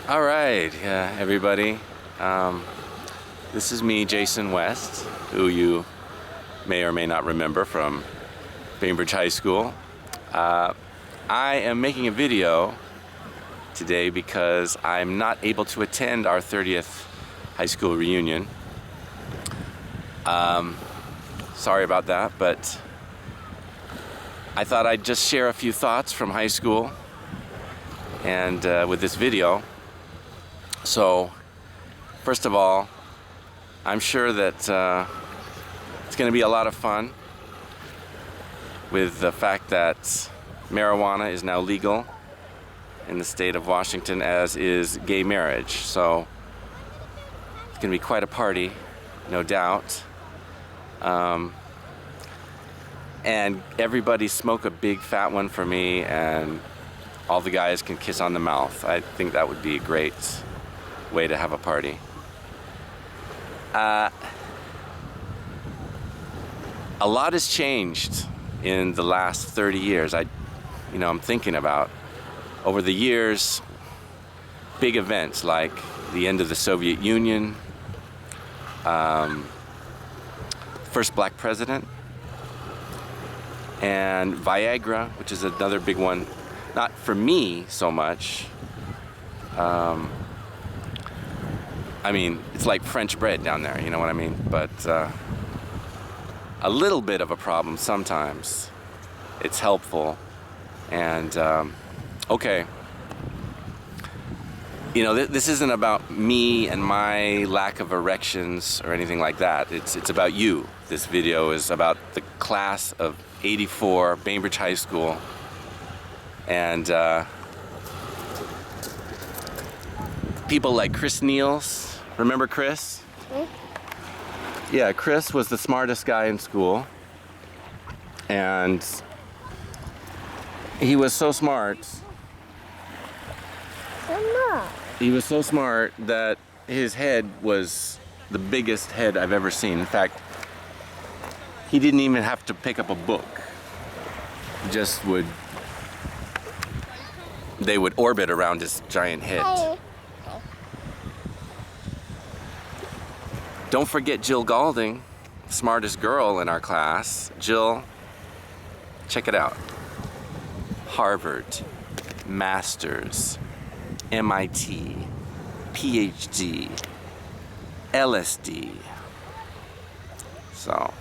All right, everybody. This is me, Jason West, who you may or may not remember from Bainbridge High School. I am making a video today because I'm not able to attend our 30th high school reunion. Sorry about that, but I thought I'd just share a few thoughts from high school and with this video. So, first of all, I'm sure that it's going to be a lot of fun with the fact that marijuana is now legal in the state of Washington, as is gay marriage. So, it's going to be quite a party, no doubt. And everybody smoke a big fat one for me, and all the guys can kiss on the mouth. I think that would be a great way to have a party. A lot has changed in the last 30 years. I'm thinking about over the years, big events like the end of the Soviet Union, first black president, and Viagra, which is another big one. Not for me so much. It's like French bread down there, you know what I mean? But a little bit of a problem sometimes. It's helpful. And, okay. This isn't about me and my lack of erections or anything like that. It's about you. This video is about the class of '84, Bainbridge High School. And people like Chris Niels. Remember Chris? Yeah, Chris was the smartest guy in school. And he was so smart. He was so smart that his head was the biggest head I've ever seen. In fact, he didn't even have to pick up a book. They would orbit around his giant head. Don't forget Jill Galding, smartest girl in our class. Jill, check it out. Harvard, Masters, MIT, PhD, LSD. So,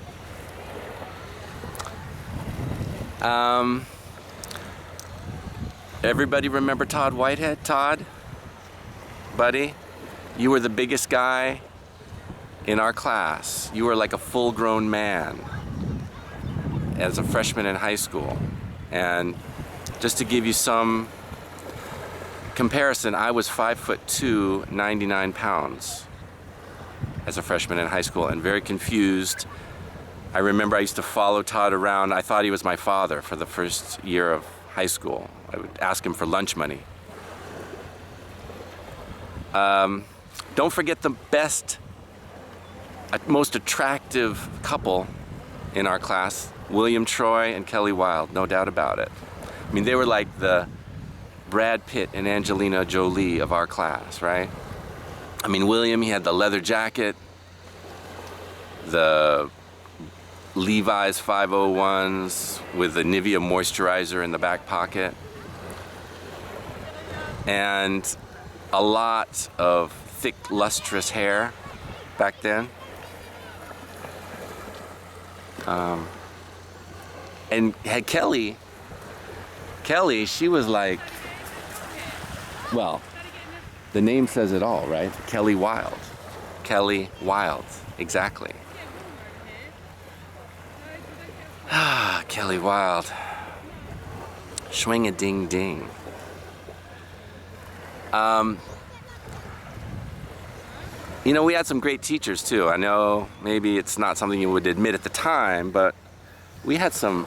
everybody remember Todd Whitehead? Todd? Buddy? You were the biggest guy in our class. You were like a full-grown man as a freshman in high school. And just to give you some comparison, I was 5'2", 99 pounds as a freshman in high school, and very confused. I remember I used to follow Todd around. I thought he was my father for the first year of high school. I would ask him for lunch money. Don't forget the most attractive couple in our class, William Troy and Kelly Wilde, no doubt about it. They were like the Brad Pitt and Angelina Jolie of our class, right? William, he had the leather jacket, the Levi's 501s with the Nivea moisturizer in the back pocket, and a lot of thick, lustrous hair back then. And had Kelly, she was like, well, the name says it all, right? Kelly Wilde. Kelly Wilde, exactly. Kelly Wilde. Swing-a-ding-ding. We had some great teachers too. I know maybe it's not something you would admit at the time, but we had some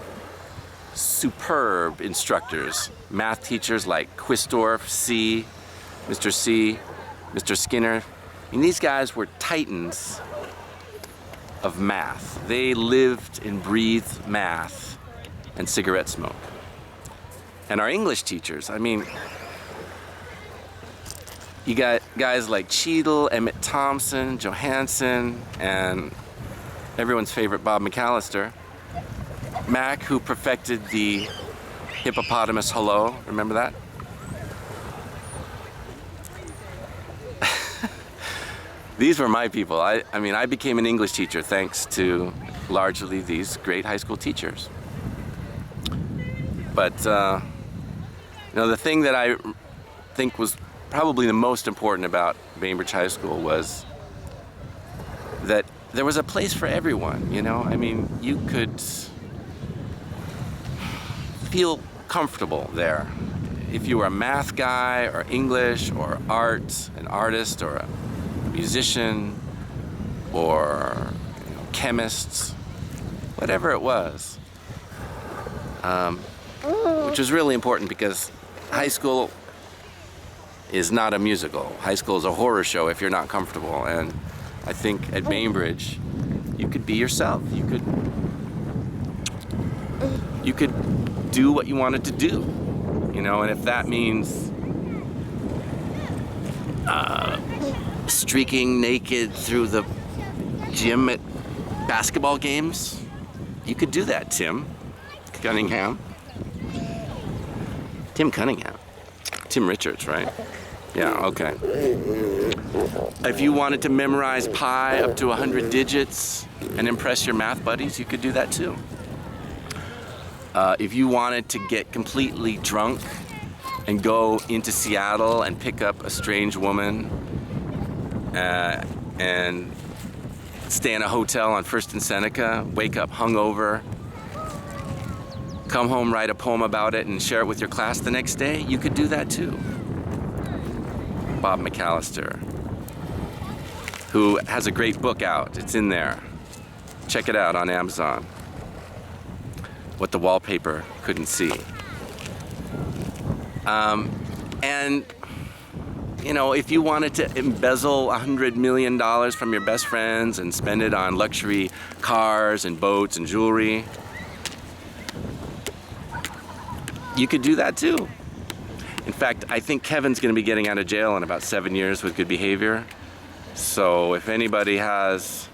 superb instructors. Math teachers like Quistorf, Mr. C, Mr. Skinner. These guys were titans of math. They lived and breathed math and cigarette smoke. And our English teachers, You got guys like Cheadle, Emmett Thompson, Johansson, and everyone's favorite Bob McAllister. Mac, who perfected the hippopotamus hello, remember that? These were my people. I mean, I became an English teacher thanks to largely these great high school teachers. But, the thing that I think was probably the most important about Bainbridge High School was that there was a place for everyone, I mean, you could feel comfortable there. If you were a math guy or English or art, an artist or a musician or chemists, whatever it was, which was really important because high school is not a musical. High school is a horror show if you're not comfortable. And I think at Bainbridge, you could be yourself. You could do what you wanted to do, and if that means streaking naked through the gym at basketball games, you could do that, Tim Cunningham. Tim Cunningham. Tim Richards, right? Yeah, okay. If you wanted to memorize pi up to 100 digits and impress your math buddies, you could do that too. If you wanted to get completely drunk and go into Seattle and pick up a strange woman and stay in a hotel on First and Seneca, wake up hungover, come home, write a poem about it, and share it with your class the next day, you could do that too. Bob McAllister, who has a great book out. It's in there. Check it out on Amazon. What the wallpaper couldn't see. And, if you wanted to embezzle $100 million from your best friends and spend it on luxury cars and boats and jewelry, you could do that too. In fact, I think Kevin's going to be getting out of jail in about 7 years with good behavior. So if anybody has,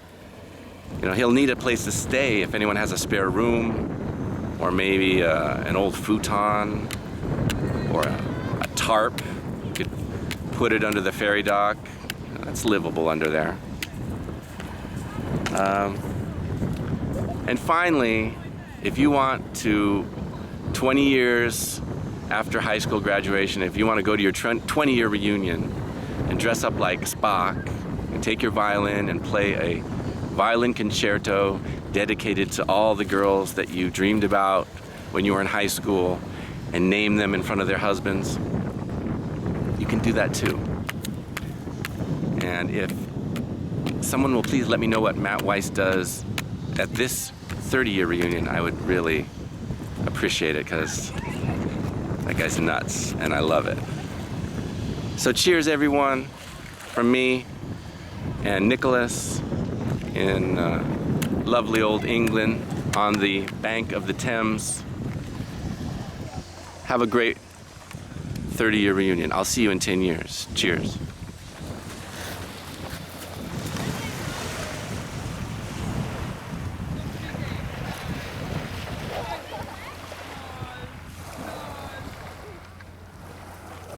he'll need a place to stay if anyone has a spare room, or maybe an old futon, or a tarp. You could put it under the ferry dock. That's livable under there. And finally, if you want to, 20 years after high school graduation, if you want to go to your 20-year reunion and dress up like Spock and take your violin and play a violin concerto dedicated to all the girls that you dreamed about when you were in high school and name them in front of their husbands, you can do that too. And if someone will please let me know what Matt Weiss does at this 30-year reunion, I would really appreciate it, because that guy's nuts and I love it. So cheers everyone from me and Nicholas in lovely old England on the bank of the Thames. Have a great 30-year reunion. I'll see you in 10 years. Cheers.